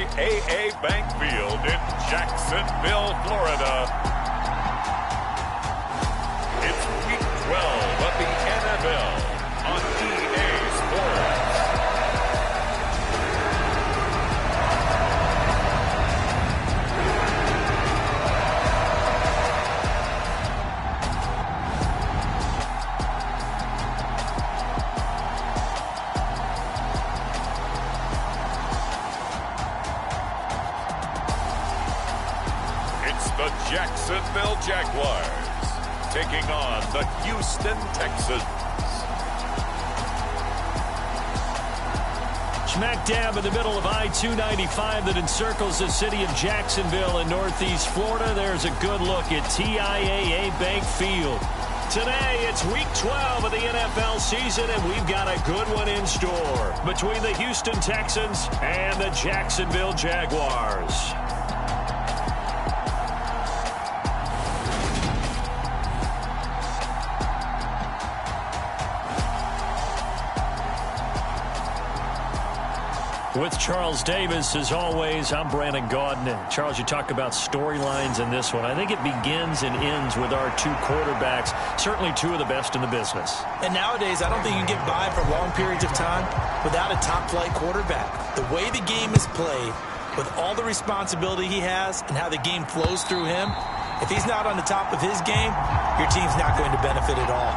TIAA Bank Field in Jacksonville, Florida. It's Week 12 of the NFL on EA Sports. The Jacksonville Jaguars taking on the Houston Texans. Smack dab in the middle of I-295 that encircles the city of Jacksonville in northeast Florida. There's a good look at TIAA Bank Field. Today, it's Week 12 of the NFL season, and we've got a good one in store between the Houston Texans and the Jacksonville Jaguars. With Charles Davis, as always, I'm Brandon Gaudin. Charles, you talk about storylines in this one. I think it begins and ends with our two quarterbacks, certainly two of the best in the business. And nowadays, I don't think you can get by for long periods of time without a top-flight quarterback. The way the game is played, with all the responsibility he has and how the game flows through him, if he's not on the top of his game, your team's not going to benefit at all.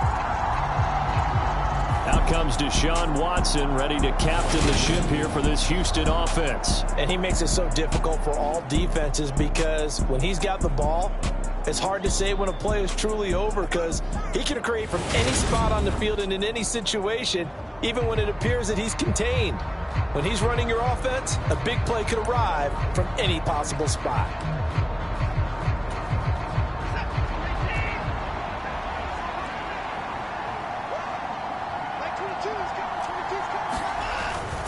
Out comes Deshaun Watson, ready to captain the ship here for this Houston offense. And he makes it so difficult for all defenses because when he's got the ball, it's hard to say when a play is truly over because he can create from any spot on the field and in any situation, even when it appears that he's contained. When he's running your offense, a big play could arrive from any possible spot.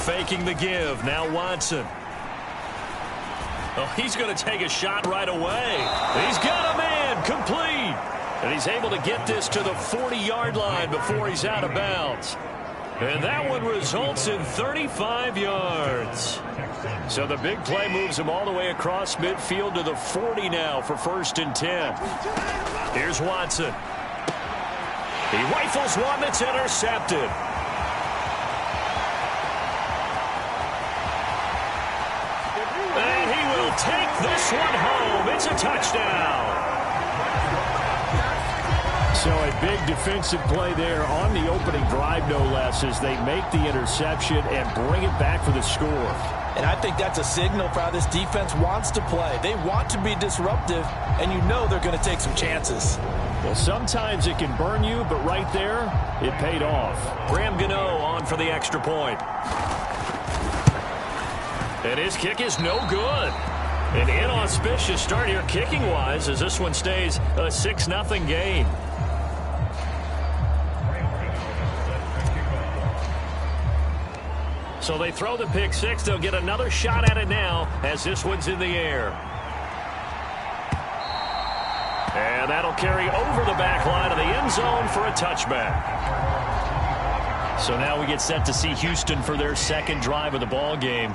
Faking the give. Now Watson. Oh, he's going to take a shot right away. He's got a man complete. And he's able to get this to the 40-yard line before he's out of bounds. And that one results in 35 yards. So the big play moves him all the way across midfield to the 40 now for 1st and 10. Here's Watson. He rifles one that's intercepted. Take this one home. It's a touchdown. So a big defensive play there on the opening drive, no less, as they make the interception and bring it back for the score. And I think that's a signal for how this defense wants to play. They want to be disruptive, and you know they're going to take some chances. Well, sometimes it can burn you, but right there, it paid off. Graham Gano on for the extra point. And his kick is no good. An inauspicious start here kicking-wise as this one stays a 6-0 game. So they throw the pick six. They'll get another shot at it now as this one's in the air. And that'll carry over the back line of the end zone for a touchback. So now we get set to see Houston for their second drive of the ball game.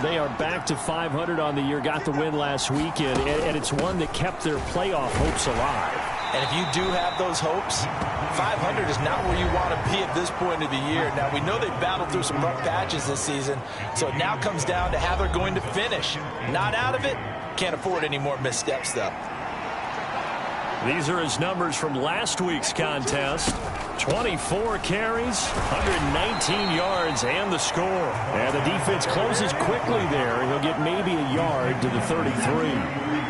They are back to 500 on the year, got the win last weekend, and it's one that kept their playoff hopes alive. And if you do have those hopes, 500 is not where you want to be at this point of the year. Now, we know they've battled through some rough patches this season, so it now comes down to how they're going to finish. Not out of it, can't afford any more missteps, though. These are his numbers from last week's contest. 24 carries, 119 yards, and the score. And the defense closes quickly there. He'll get maybe a yard to the 33.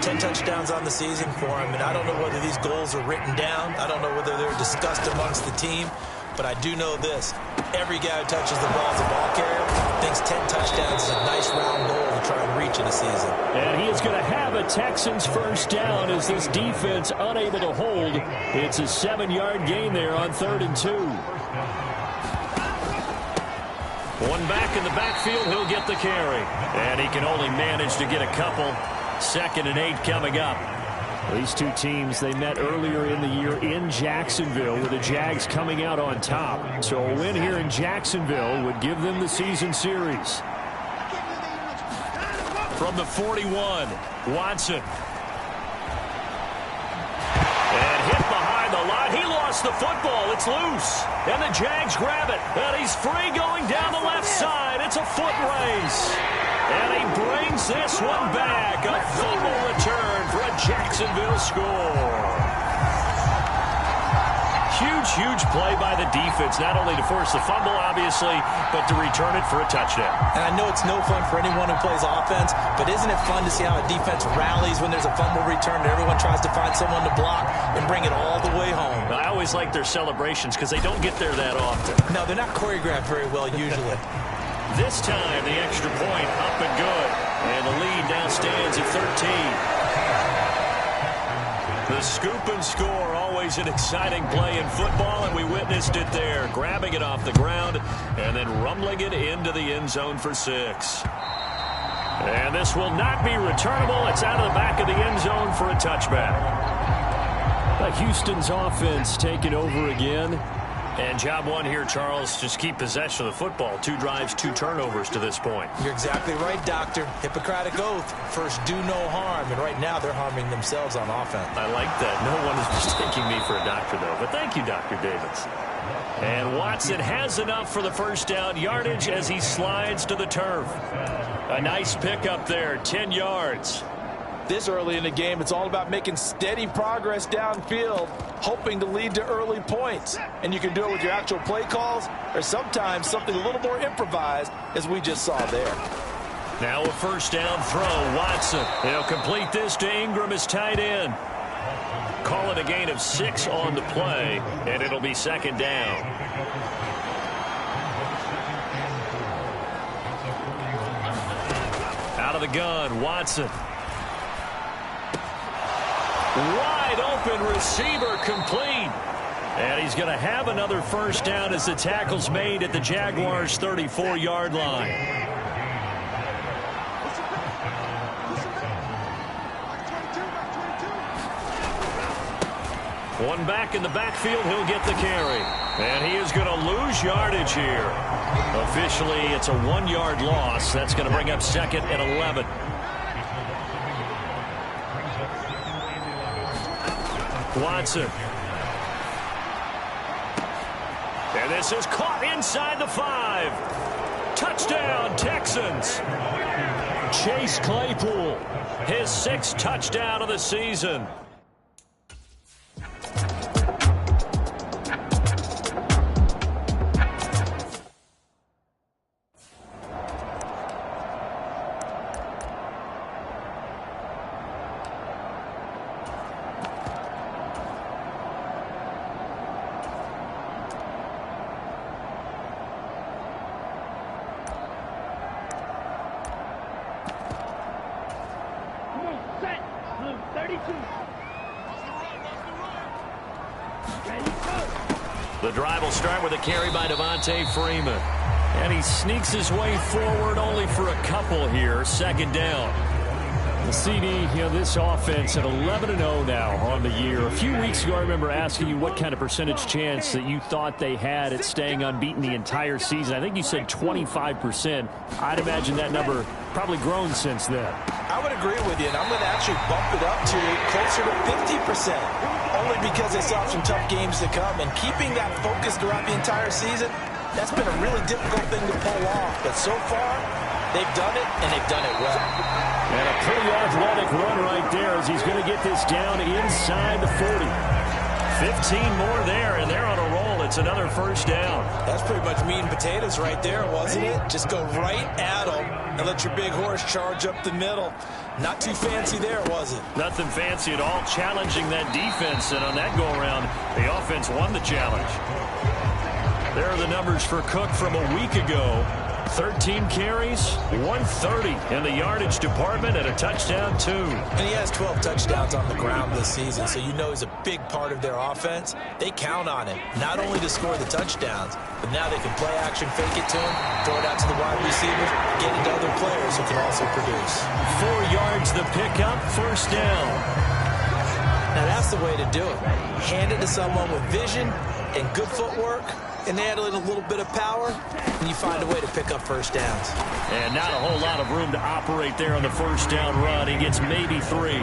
10 touchdowns on the season for him, and I don't know whether these goals are written down. I don't know whether they're discussed amongst the team, but I do know this. Every guy who touches the ball as a ball carrier thinks 10 touchdowns is a nice round goal to try and reach in a season. And he is going to have a Texans first down as this defense unable to hold. It's a 7-yard gain there on 3rd and 2. One back in the backfield, he'll get the carry. And he can only manage to get a couple. 2nd and 8 coming up. These two teams, they met earlier in the year in Jacksonville with the Jags coming out on top. So a win here in Jacksonville would give them the season series. from the 41. Watson. And hit behind the line. He lost the football. It's loose. And the Jags grab it. And he's free going down the left side. It's a foot race. And he brings this one back. A fumble return for a Jacksonville score. Huge play by the defense, not only to force the fumble, obviously, but to return it for a touchdown. And I know it's no fun for anyone who plays offense, but isn't it fun to see how a defense rallies when there's a fumble return and everyone tries to find someone to block and bring it all the way home? I always like their celebrations because they don't get there that often. No, they're not choreographed very well usually. This time, the extra point up and good. And the lead now stands at 13. The scoop and score, always an exciting play in football, and we witnessed it there, grabbing it off the ground and then rumbling it into the end zone for 6. And this will not be returnable. It's out of the back of the end zone for a touchback. Houston's offense taking over again. And job one here, Charles, just keep possession of the football. 2 drives, 2 turnovers to this point. You're exactly right, Doctor. Hippocratic oath. First, do no harm. And right now, they're harming themselves on offense. I like that. No one is mistaking me for a doctor, though. But thank you, Dr. Davis. And Watson has enough for the first down yardage as he slides to the turf. A nice pickup there, 10 yards. This early in the game, it's all about making steady progress downfield, hoping to lead to early points. And you can do it with your actual play calls or sometimes something a little more improvised, as we just saw there. Now a first down throw. Watson. He'll complete this to Ingram as tight end. Call it a gain of 6 on the play, and it'll be second down. Out of the gun, Watson. Wide open receiver complete. And he's going to have another first down as the tackle's made at the Jaguars' 34-yard line. One back in the backfield, he'll get the carry. And he is going to lose yardage here. Officially, it's a 1-yard loss. That's going to bring up second and 11. Watson. And this is caught inside the 5. Touchdown, Texans. Chase Claypool, his 6th touchdown of the season. The drive will start with a carry by Devontae Freeman. And he sneaks his way forward only for a couple here. Second down. The CD, this offense at 11-0 now on the year. A few weeks ago, I remember asking you what kind of percentage chance that you thought they had at staying unbeaten the entire season. I think you said 25%. I'd imagine that number probably grown since then. I would agree with you, and I'm going to actually bump it up to closer to 50%, only because they saw some tough games to come. And keeping that focus throughout the entire season, that's been a really difficult thing to pull off. But so far, they've done it, and they've done it well. And a pretty athletic run right there as he's going to get this down inside the 40. 15 more there, and they're on a roll. It's another first down. That's pretty much meat and potatoes right there, wasn't it? Just go right at them and let your big horse charge up the middle. Not too fancy there, was it? Nothing fancy at all, challenging that defense, and on that go-around, the offense won the challenge. There are the numbers for Cook from a week ago. 13 carries, 130 in the yardage department, and a touchdown, 2. And he has 12 touchdowns on the ground this season, so you know he's a big part of their offense. They count on him, not only to score the touchdowns, but now they can play action, fake it to him, throw it out to the wide receivers, get it to other players who can also produce. 4 yards the pickup, first down. Now that's the way to do it. Hand it to someone with vision and good footwork, and add in a little bit of power, and you find a way to pick up first downs. And not a whole lot of room to operate there on the first down run. He gets maybe 3.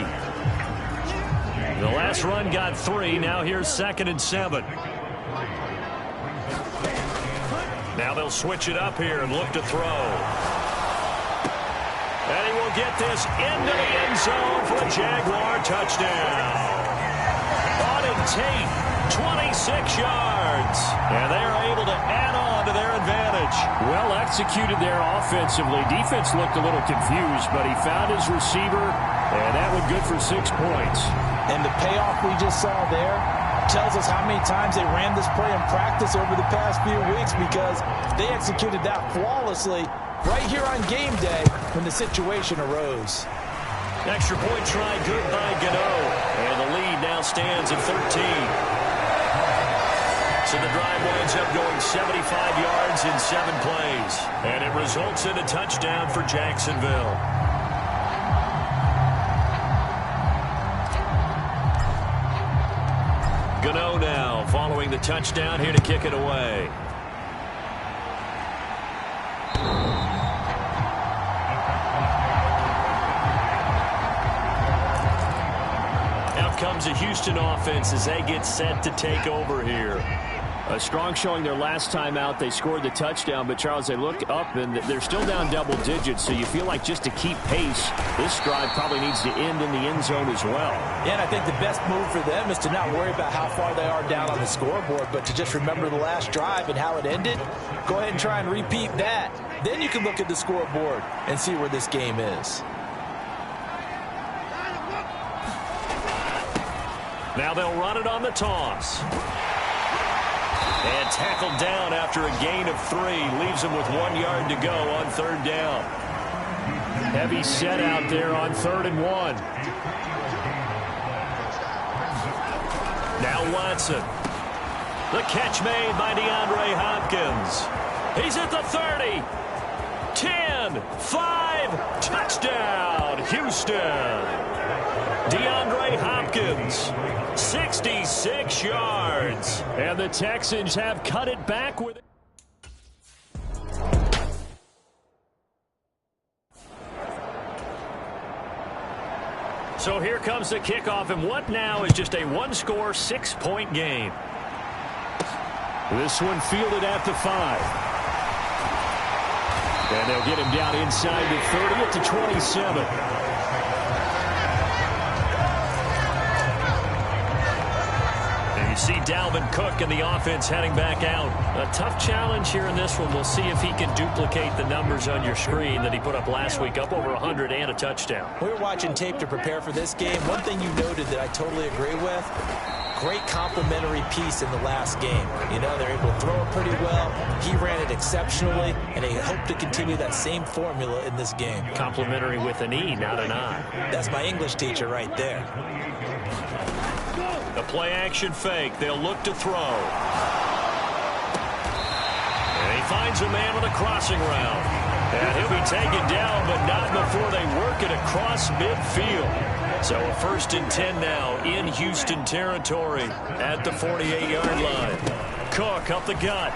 The last run got 3. Now here's 2nd and 7. Now they'll switch it up here and look to throw. And he will get this into the end zone for a Jaguar touchdown. Auden Tate, 26 yards. And they are able to add on to their advantage. Well executed there offensively. Defense looked a little confused, but he found his receiver, and that was good for 6 points. And the payoff we just saw there tells us how many times they ran this play in practice over the past few weeks, because they executed that flawlessly right here on game day when the situation arose. Extra point try good by Gano. And the lead now stands at 13. So the drive winds up going 75 yards in 7 plays. And it results in a touchdown for Jacksonville. Gano now following the touchdown, here to kick it away. Out comes a Houston offense as they get set to take over here. A strong showing their last time out. They scored the touchdown, but, Charles, they look up, and they're still down double digits, so you feel like just to keep pace, this drive probably needs to end in the end zone as well. Yeah, and I think the best move for them is to not worry about how far they are down on the scoreboard, but to just remember the last drive and how it ended. Go ahead and try and repeat that. Then you can look at the scoreboard and see where this game is. Now they'll run it on the toss. And tackled down after a gain of 3. Leaves him with 1 yard to go on 3rd down. Heavy set out there on 3rd and 1. Now Watson. The catch made by DeAndre Hopkins. He's at the 30. 10, 5, touchdown, Houston. DeAndre Hopkins, 66 yards. And the Texans have cut it back with it. So here comes the kickoff, and what now is just a one-score, 6-point game. This one fielded at the 5. And they'll get him down inside the 30 at the 27. And you see Dalvin Cook and the offense heading back out. A tough challenge here in this one. We'll see if he can duplicate the numbers on your screen that he put up last week, up over 100 and a touchdown. We were watching tape to prepare for this game. One thing you noted that I totally agree with, great complementary piece in the last game. You know, they're able to throw it pretty well. He ran it exceptionally, and they hope to continue that same formula in this game. Complimentary with an E, not an I. That's my English teacher right there. The play-action fake. They'll look to throw. And he finds a man with a crossing route. And he'll be taken down, but not before they work it across midfield. So a 1st and 10 now in Houston territory at the 48-yard line. Cook up the gut.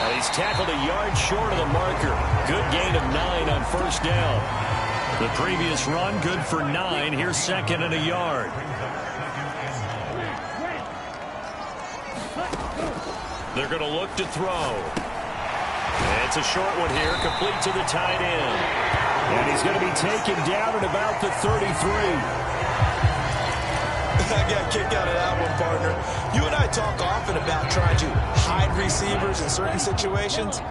And he's tackled a yard short of the marker. Good gain of 9 on 1st down. The previous run good for 9. Here's 2nd and a yard. They're going to look to throw. And it's a short one here, complete to the tight end. And he's going to be taken down at about the 33. I got a kick out of that one, partner. You and I talk often about trying to hide receivers in certain situations,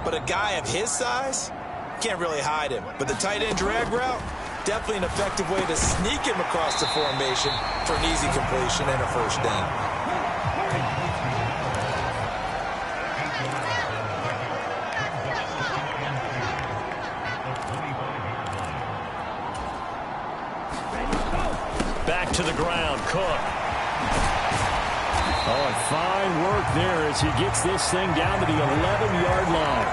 but a guy of his size can't really hide him. But the tight end drag route, definitely an effective way to sneak him across the formation for an easy completion and a 1st down. To the ground, Cook. Oh, and fine work there as he gets this thing down to the 11-yard line.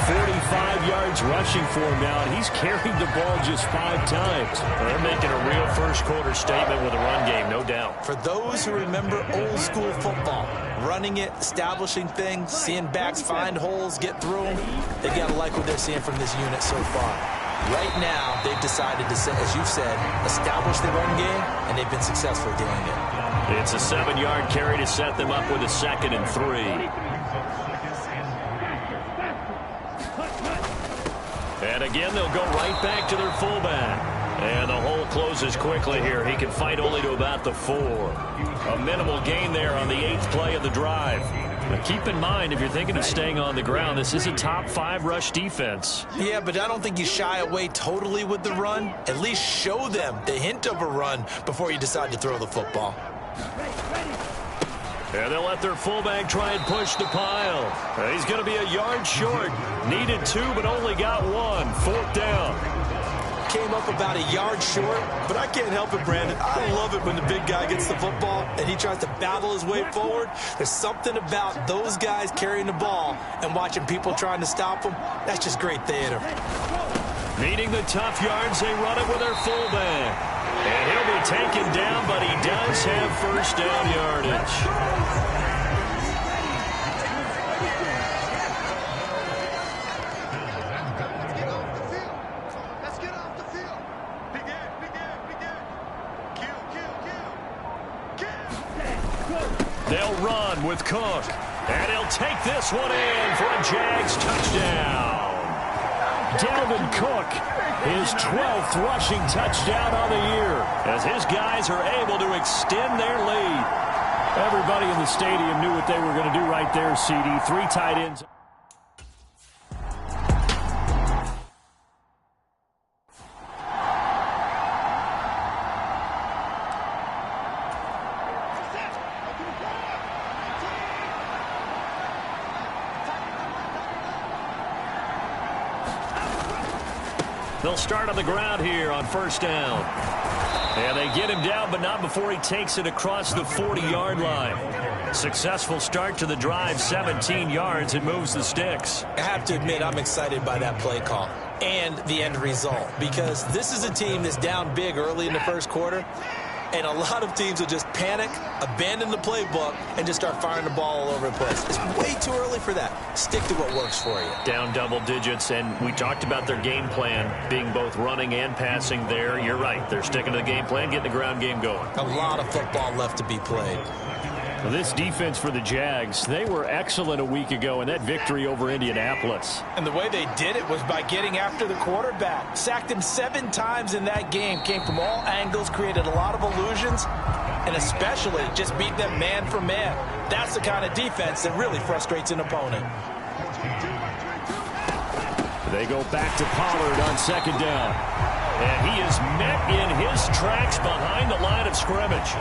45 yards rushing for him now, and he's carried the ball just 5 times. Well, they're making a real first-quarter statement with a run game, no doubt. For those who remember old-school football, running it, establishing things, seeing backs find holes, get through them, they got to like what they're seeing from this unit so far. Right now, they've decided to, as you've said, establish the run game, and they've been successful doing it. It's a 7-yard carry to set them up with a 2nd and 3. And again, they'll go right back to their fullback. And the hole closes quickly here. He can fight only to about the 4. A minimal gain there on the 8th play of the drive. But keep in mind, if you're thinking of staying on the ground, this is a top 5 rush defense. Yeah, but I don't think you shy away totally with the run. At least show them the hint of a run before you decide to throw the football. And they'll let their fullback try and push the pile. He's going to be a yard short. Needed 2, but only got 1. 4th down. Came up about a yard short, but I can't help it, Brandon. I love it when the big guy gets the football and he tries to battle his way forward. There's something about those guys carrying the ball and watching people trying to stop them. That's just great theater. Needing the tough yards, they run it with their fullback. And he'll be taken down, but he does have first down yardage. They'll run with Cook. And he'll take this one in for a Jags touchdown. Dalvin Cook, his 12th rushing touchdown on the year, as his guys are able to extend their lead. Everybody in the stadium knew what they were going to do right there, CD. 3 tight ends. They'll start on the ground here on first down. And they get him down, but not before he takes it across the 40-yard line. Successful start to the drive, 17 yards. It moves the sticks. I have to admit, I'm excited by that play call and the end result, because this is a team that's down big early in the first quarter, and a lot of teams will just panic, abandon the playbook, and just start firing the ball all over the place. It's way too early for that. Stick to what works for you. Down double digits, and we talked about their game plan being both running and passing there. You're right. They're sticking to the game plan, getting the ground game going. A lot of football left to be played. Well, this defense for the Jags, they were excellent a week ago in that victory over Indianapolis. And the way they did it was by getting after the quarterback. Sacked him 7 times in that game. Came from all angles, created a lot of illusions, and especially just beat them man for man. That's the kind of defense that really frustrates an opponent. They go back to Pollard on 2nd down. And he is met in his tracks behind the line of scrimmage.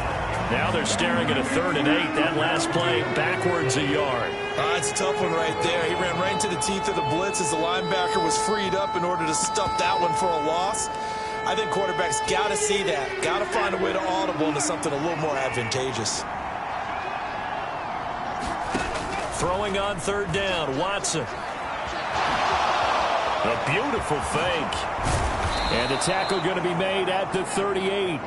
Now they're staring at a 3rd and 8. That last play backwards a yard. It's a tough one right there. He ran right into the teeth of the blitz as the linebacker was freed up in order to stuff that one for a loss. I think quarterbacks got to see that. Got to find a way to audible into something a little more advantageous. Throwing on 3rd down, Watson. A beautiful fake. And the tackle going to be made at the 38.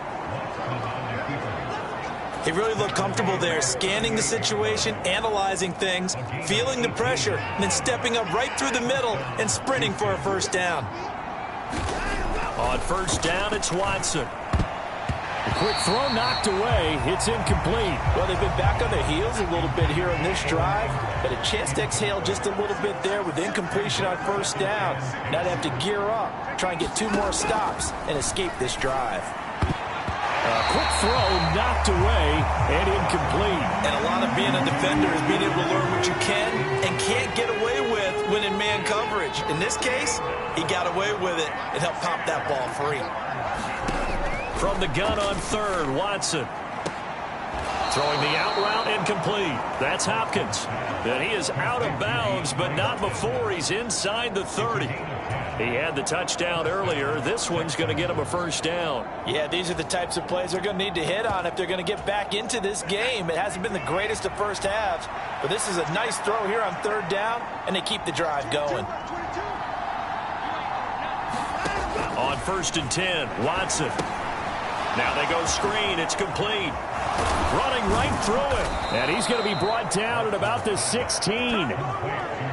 He really looked comfortable there, scanning the situation, analyzing things, feeling the pressure, and then stepping up right through the middle and sprinting for a first down. On first down, it's Watson. A quick throw knocked away. It's incomplete. Well, they've been back on their heels a little bit here on this drive, but a chance to exhale just a little bit there with incompletion on first down. Now they have to gear up, try and get 2 more stops, and escape this drive. A quick throw knocked away and incomplete. And a lot of being a defender is being able to learn what you can and can't get away with when in man coverage. In this case, he got away with it and helped pop that ball free. From the gun on 3rd, Watson. Throwing the out route incomplete. That's Hopkins. And he is out of bounds, but not before he's inside the 30. He had the touchdown earlier. This one's going to get him a first down. Yeah, these are the types of plays they're going to need to hit on if they're going to get back into this game. It hasn't been the greatest of first halves, but this is a nice throw here on 3rd down, and they keep the drive going. On 1st and 10, Watson. Now they go screen. It's complete. Running right through it. And he's going to be brought down at about the 16.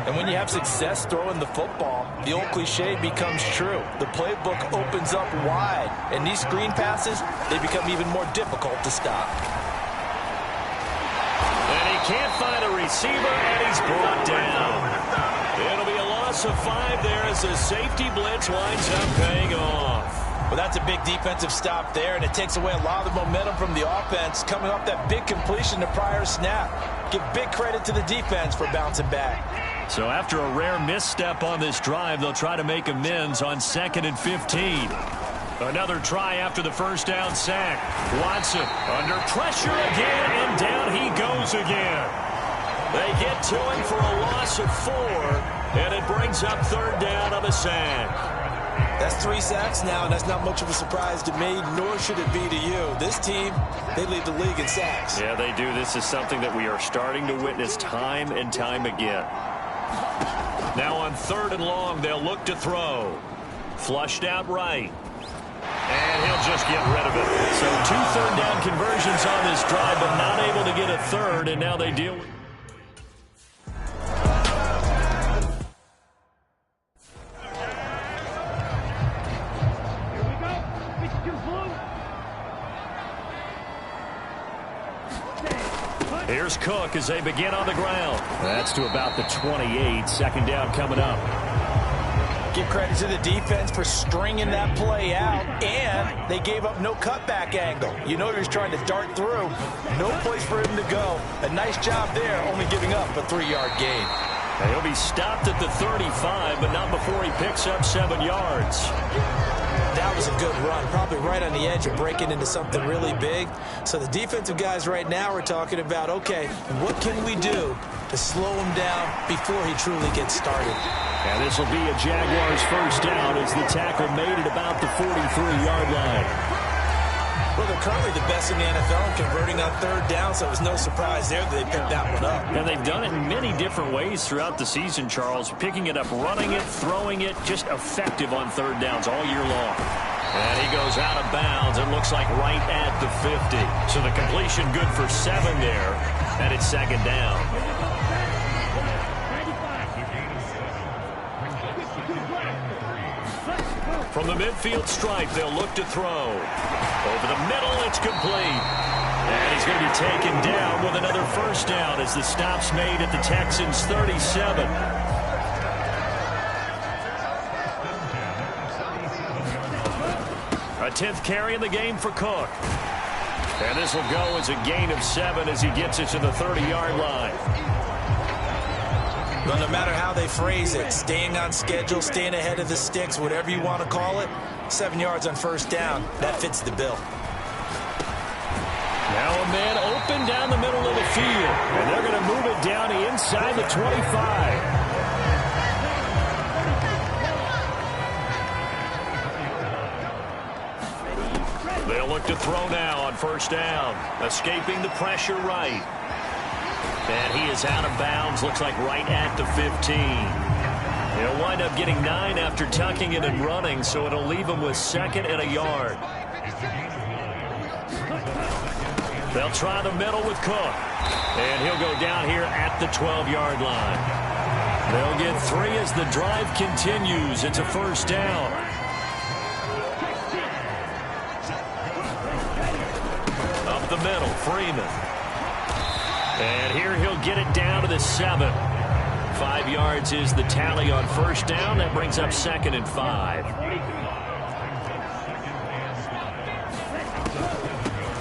And when you have success throwing the football, the old cliche becomes true. The playbook opens up wide, and these screen passes, they become even more difficult to stop. And he can't find a receiver, and he's brought down. It'll be a loss of 5 there as the safety blitz winds up paying off. Well, that's a big defensive stop there, and it takes away a lot of the momentum from the offense coming off that big completion the prior snap. Give big credit to the defense for bouncing back. So after a rare misstep on this drive, they'll try to make amends on 2nd and 15. Another try after the first down sack. Watson under pressure again, and down he goes again. They get to him for a loss of 4, and it brings up 3rd down on the sack. That's 3 sacks now, and that's not much of a surprise to me, nor should it be to you. This team, they lead the league in sacks. Yeah, they do. This is something that we are starting to witness time and time again. Now on 3rd and long, they'll look to throw. Flushed out right. And he'll just get rid of it. So 2 3rd down conversions on this drive, but not able to get a 3rd, and now they deal with... Here's Cook as they begin on the ground. That's to about the 28. 2nd down coming up. Give credit to the defense for stringing that play out, and they gave up no cutback angle. You know he was trying to dart through. No place for him to go. A nice job there, only giving up a 3-yard gain. He'll be stopped at the 35, but not before he picks up 7 yards. That was a good run, probably right on the edge of breaking into something really big. So the defensive guys right now are talking about, okay, what can we do to slow him down before he truly gets started? And this will be a Jaguars first down as the tackle made it about the 43-yard line. Well, they're currently the best in the NFL in converting on 3rd down, so it was no surprise there that they picked that one up. And they've done it in many different ways throughout the season, Charles. Picking it up, running it, throwing it, just effective on 3rd downs all year long. And he goes out of bounds. It looks like right at the 50. So the completion good for 7 there, and it's 2nd down. From the midfield stripe, they'll look to throw. Over the middle, it's complete. And he's going to be taken down with another first down as the stop's made at the Texans' 37. A 10th carry in the game for Cook. And this will go as a gain of 7 as he gets it to the 30-yard line. Well, no matter how they phrase it, staying on schedule, staying ahead of the sticks, whatever you want to call it, 7 yards on first down, that fits the bill. Now a man open down the middle of the field, and they're going to move it down inside the 25. They'll look to throw now on first down, escaping the pressure right. And he is out of bounds, looks like right at the 15. He'll wind up getting 9 after tucking it and running, so it'll leave him with 2nd and a yard. They'll try the middle with Cook. And he'll go down here at the 12-yard line. They'll get 3 as the drive continues. It's a first down. Up the middle, Freeman. And here he'll get it down to the 7. 5 yards is the tally on first down. That brings up 2nd and 5.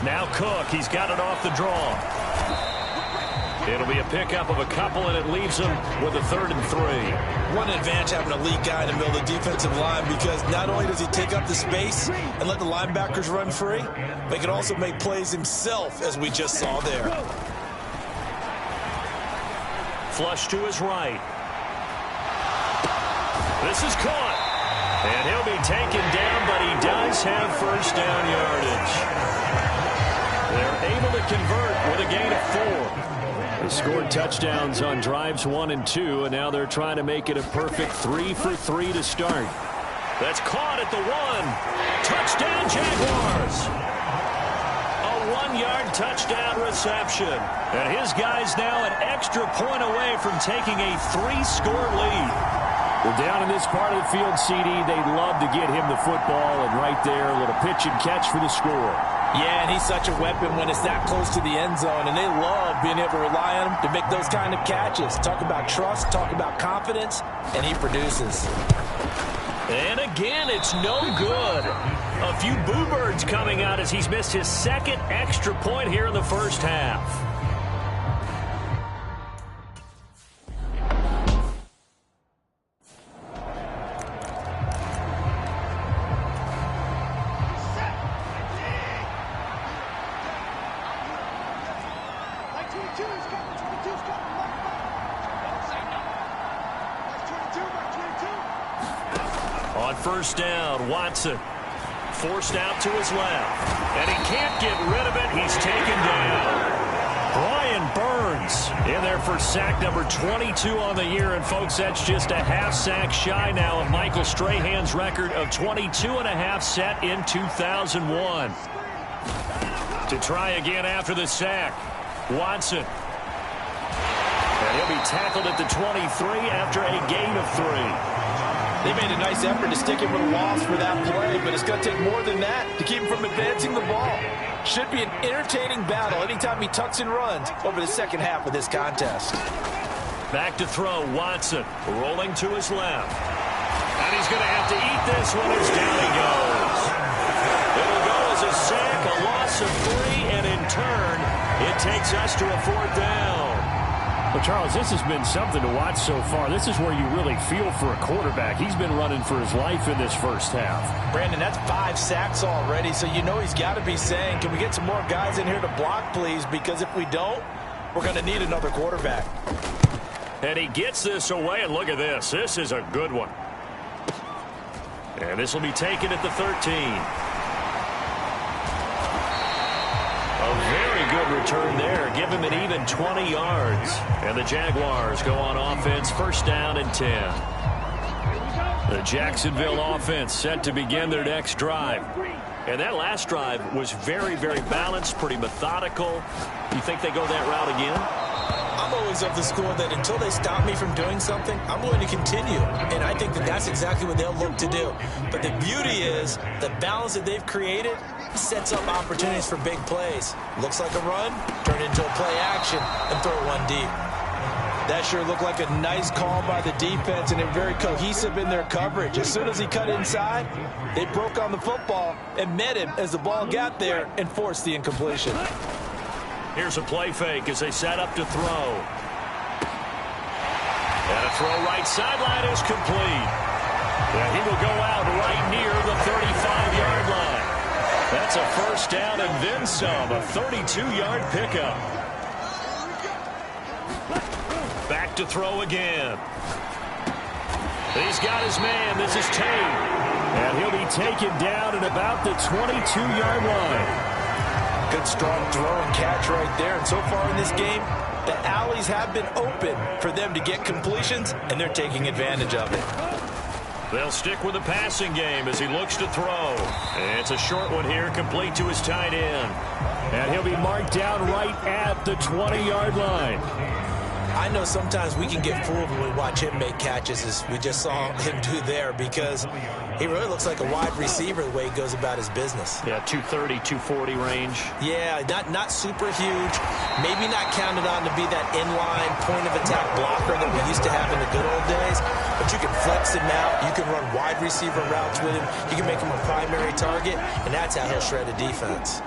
Now Cook, he's got it off the draw. It'll be a pickup of a couple, and it leaves him with a 3rd and 3. One advantage having a lead guy in the middle of the defensive line, because not only does he take up the space and let the linebackers run free, but he can also make plays himself, as we just saw there. Flush to his right. This is caught. And he'll be taken down, but he does have first down yardage. They're able to convert with a gain of 4. They scored touchdowns on drives 1 and 2, and now they're trying to make it a perfect 3 for 3 to start. That's caught at the 1. Touchdown, Jaguars. A 1-yard touchdown reception. And his guy's now an extra point away from taking a 3-score lead. Well, down in this part of the field, CD, they'd love to get him the football, and right there, a little pitch and catch for the score. Yeah, and he's such a weapon when it's that close to the end zone, and they love being able to rely on him to make those kind of catches. Talk about trust, talk about confidence, and he produces. And again, it's no good. A few boo birds coming out as he's missed his second extra point here in the first half. On first down, Watson forced out to his left, and he can't get rid of it. He's taken down. Brian Burns in there for sack number 22 on the year, and folks, that's just a half sack shy now of Michael Strahan's record of 22.5 set in 2001. To try again after the sack, Watson. And he'll be tackled at the 23 after a gain of 3. They made a nice effort to stick him with a loss for that play, but it's going to take more than that to keep him from advancing the ball. Should be an entertaining battle anytime he tucks and runs over the second half of this contest. Back to throw, Watson rolling to his left. And he's going to have to eat this one as down he goes. It'll go as a sack, a loss of 3, and in turn, it takes us to a 4th down. Well, Charles, this has been something to watch so far. This is where you really feel for a quarterback. He's been running for his life in this first half. Brandon, that's 5 sacks already, so you know he's got to be saying, can we get some more guys in here to block, please? Because if we don't, we're going to need another quarterback. And he gets this away, and look at this. This is a good one. And this will be taken at the 13. A very good return there. Give him an even 20 yards. And the Jaguars go on offense, first down and 10. The Jacksonville offense set to begin their next drive. And that last drive was very, very balanced, pretty methodical. You think they go that route again? I'm always of the school that until they stop me from doing something, I'm going to continue. And I think that that's exactly what they'll look to do. But the beauty is the balance that they've created sets up opportunities for big plays. Looks like a run, turn into a play action, and throw one deep. That sure looked like a nice call by the defense, and they're very cohesive in their coverage. As soon as he cut inside, they broke on the football and met him as the ball got there and forced the incompletion. Here's a play fake as they set up to throw. And a throw right sideline is complete. And he will go out right near the 35-yard line. That's a first down and then some, a 32-yard pickup. Back to throw again. He's got his man. This is Tate. And he'll be taken down at about the 22-yard line. Good strong throw and catch right there. And so far in this game, the alleys have been open for them to get completions, and they're taking advantage of it. They'll stick with the passing game as he looks to throw. And it's a short one here, complete to his tight end. And he'll be marked down right at the 20-yard line. I know sometimes we can get fooled when we watch him make catches, as we just saw him do there, because he really looks like a wide receiver the way he goes about his business. Yeah, 230, 240 range. Yeah, not super huge. Maybe not counted on to be that inline point-of-attack blocker that we used to have in the good old days, but you can flex him out. You can run wide receiver routes with him. You can make him a primary target, and that's how he'll shred a defense.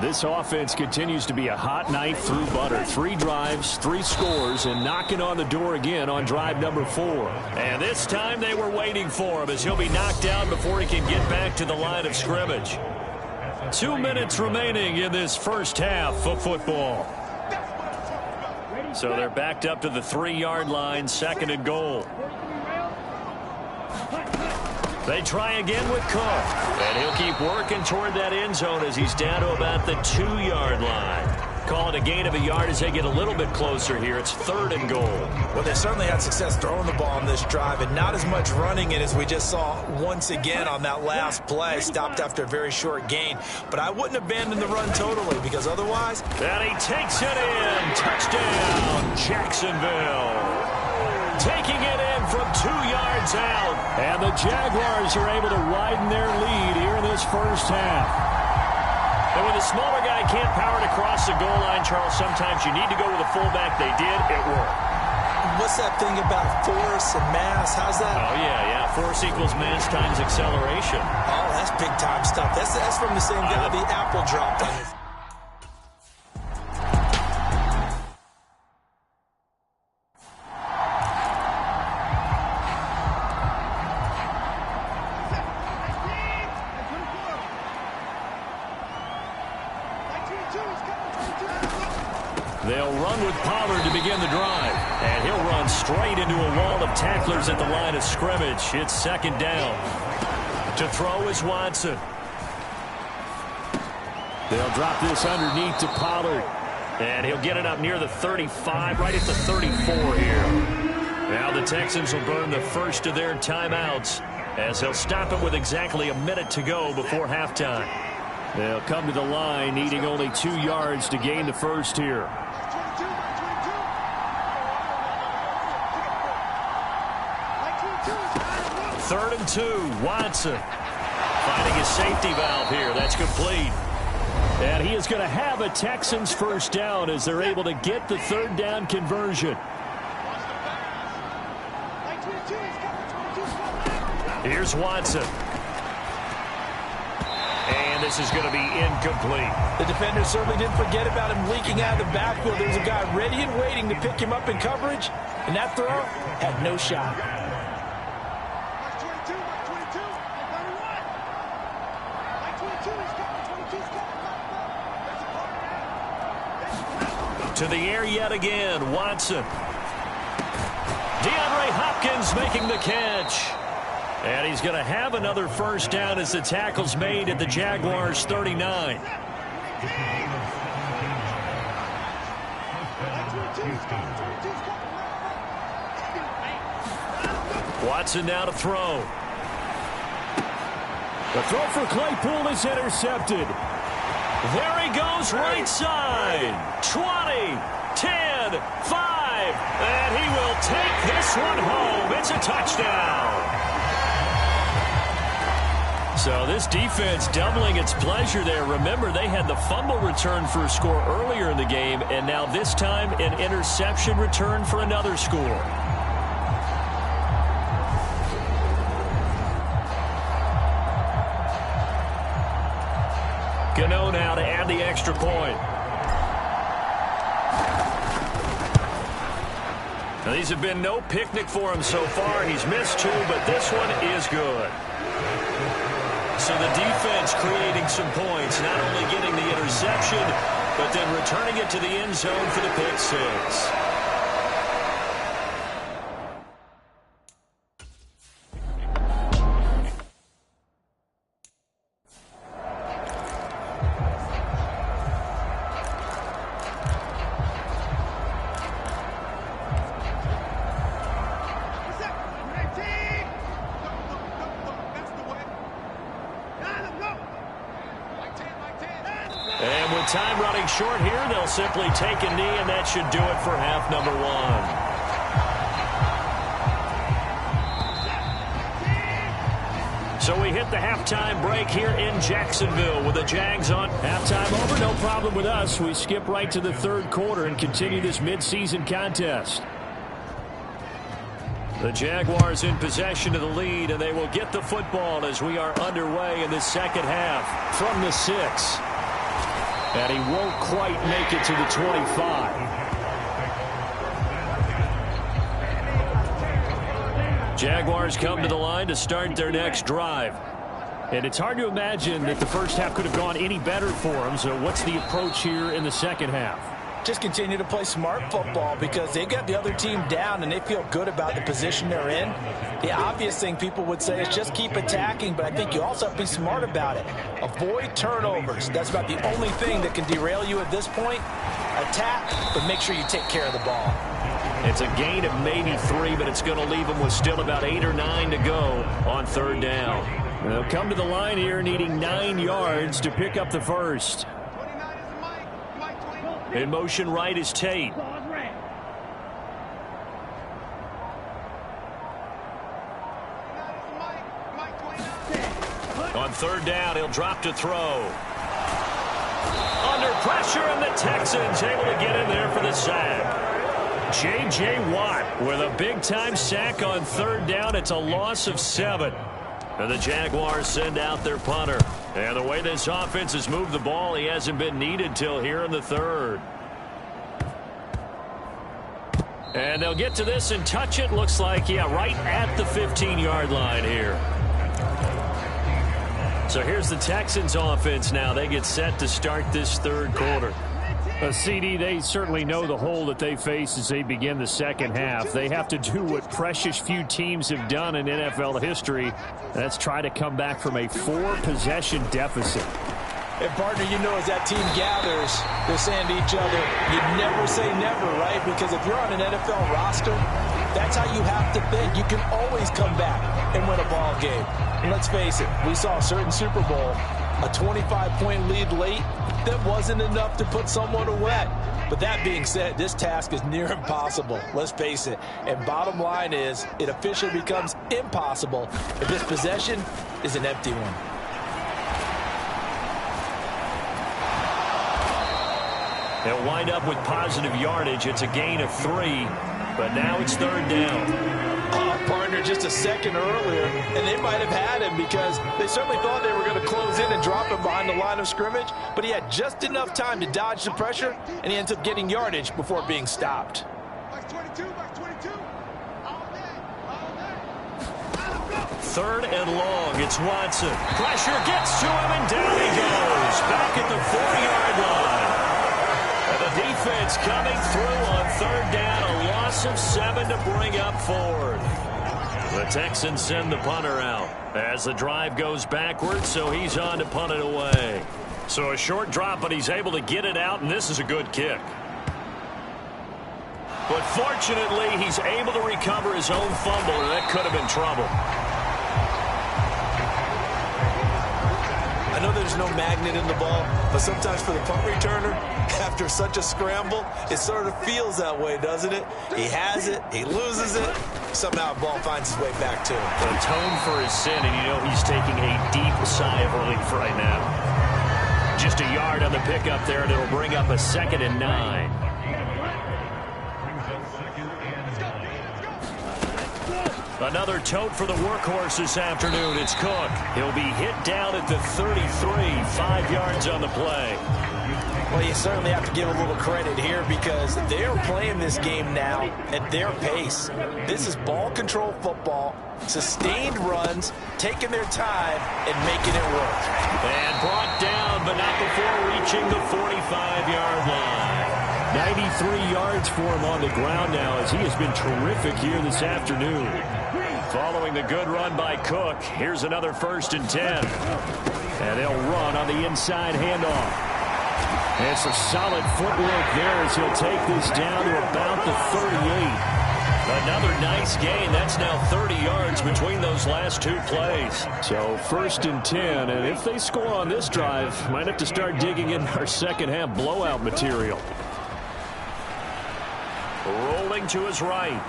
This offense continues to be a hot knife through butter. 3 drives, 3 scores, and knocking on the door again on drive number 4. And this time they were waiting for him as he'll be knocked down before he can get back to the line of scrimmage. 2 minutes remaining in this first half of football. So they're backed up to the 3-yard line, second and goal. They try again with Cook. And he'll keep working toward that end zone as he's down to about the 2-yard line. Call it a gain of a yard as they get a little bit closer here. It's 3rd and goal. Well, they certainly had success throwing the ball on this drive and not as much running it as we just saw once again on that last play. Stopped after a very short gain. But I wouldn't abandon the run totally because otherwise... And he takes it in. Touchdown, Jacksonville. Taking it in from 2 yards out. And the Jaguars are able to widen their lead here in this first half. And when the smaller guy can't power it across the goal line, Charles, sometimes you need to go with a fullback. They did. It worked. What's that thing about force and mass? How's that? Oh, yeah. Force equals mass times acceleration. Oh, that's big-time stuff. That's from the same guy the apple dropped on his... They'll run with Pollard to begin the drive. And he'll run straight into a wall of tacklers at the line of scrimmage. It's 2nd down. To throw is Watson. They'll drop this underneath to Pollard. And he'll get it up near the 35, right at the 34 here. Now the Texans will burn the first of their timeouts as they'll stop it with exactly a minute to go before halftime. They'll come to the line, needing only 2 yards to gain the first here. 3rd and 2. Watson finding his safety valve here. That's complete. And he is going to have a Texans first down as they're able to get the 3rd down conversion. Here's Watson. And this is going to be incomplete. The defender certainly didn't forget about him leaking out of the backfield. There was a guy ready and waiting to pick him up in coverage, and that throw had no shot. To the air yet again, Watson. DeAndre Hopkins making the catch. And he's going to have another first down as the tackle's made at the Jaguars' 39. Watson now to throw. The throw for Claypool is intercepted. There he goes right side. 20, 10, 5. And he will take this one home. It's a touchdown. So this defense doubling its pleasure there. Remember, they had the fumble return for a score earlier in the game, and now this time an interception return for another score. Gano now to add the extra point. Now, these have been no picnic for him so far. He's missed 2, but this one is good. So the defense creating some points, not only getting the interception, but then returning it to the end zone for the pick 6. And with time running short here, they'll simply take a knee, and that should do it for half number 1. So we hit the halftime break here in Jacksonville with the Jags on. Halftime over, no problem with us. We skip right to the 3rd quarter and continue this midseason contest. The Jaguars in possession of the lead, and they will get the football as we are underway in the second half from the 6. And he won't quite make it to the 25. Jaguars come to the line to start their next drive. And it's hard to imagine that the first half could have gone any better for them. So what's the approach here in the second half? just continue to play smart football because they got the other team down and they feel good about the position they're in. The obvious thing people would say is just keep attacking, but I think you also have to be smart about it. Avoid turnovers. That's about the only thing that can derail you at this point. Attack, but make sure you take care of the ball. It's a gain of maybe 3, but it's going to leave them with still about 8 or 9 to go on third down. They'll come to the line here needing 9 yards to pick up the first. In motion right is Tate. On third down, he'll drop to throw. Under pressure, and the Texans able to get in there for the sack. J.J. Watt with a big-time sack on third down. It's a loss of 7. And the Jaguars send out their punter. And the way this offense has moved the ball, he hasn't been needed till here in the third. And they'll get to this and touch it. Looks like, yeah, right at the 15-yard line here. So here's the Texans offense now. They get set to start this third quarter. CD, they certainly know the hole that they face as they begin the second half. They have to do what precious few teams have done in NFL history. That's try to come back from a 4-possession deficit. And, partner, you know as that team gathers, they're saying to each other, you never say never, right? Because if you're on an NFL roster, that's how you have to think. You can always come back and win a ball game. And let's face it, we saw a certain Super Bowl, a 25-point lead late, that wasn't enough to put someone away. But that being said, this task is near impossible. Let's face it. And bottom line is, it officially becomes impossible if this possession is an empty one. They'll wind up with positive yardage. It's a gain of 3, but now it's third down. Partner, just a second earlier, and they might have had him because they certainly thought they were going to close in and drop him behind the line of scrimmage, but he had just enough time to dodge the pressure, and he ends up getting yardage before being stopped. Third and long. It's Watson. Pressure gets to him, and down he goes. Back at the 4-yard line. And the defense coming through on third down. A loss of 7 to bring up fourth. The Texans send the punter out as the drive goes backwards, so he's on to punt it away. So a short drop, but he's able to get it out, and this is a good kick. But fortunately, he's able to recover his own fumble, and that could have been trouble. I know there's no magnet in the ball, but sometimes for the punt returner, after such a scramble, it sort of feels that way, doesn't it? He has it, he loses it, somehow the ball finds his way back to him. Atone for his sin, and you know he's taking a deep sigh of relief right now. Just a yard on the pickup there, and it'll bring up a 2nd and 9. Another tote for the workhorse this afternoon. It's Cook. He'll be hit down at the 33, 5 yards on the play. Well, you certainly have to give a little credit here because they're playing this game now at their pace. This is ball control football, sustained runs, taking their time, and making it work. And brought down, but not before reaching the 45-yard line. 93 yards for him on the ground now as he has been terrific here this afternoon. Following the good run by Cook, here's another 1st and 10. And they'll run on the inside handoff. It's a solid footwork there as he'll take this down to about the 38. Another nice gain. That's now 30 yards between those last 2 plays. So 1st and 10, and if they score on this drive, might have to start digging in our second half blowout material. Rolling to his right.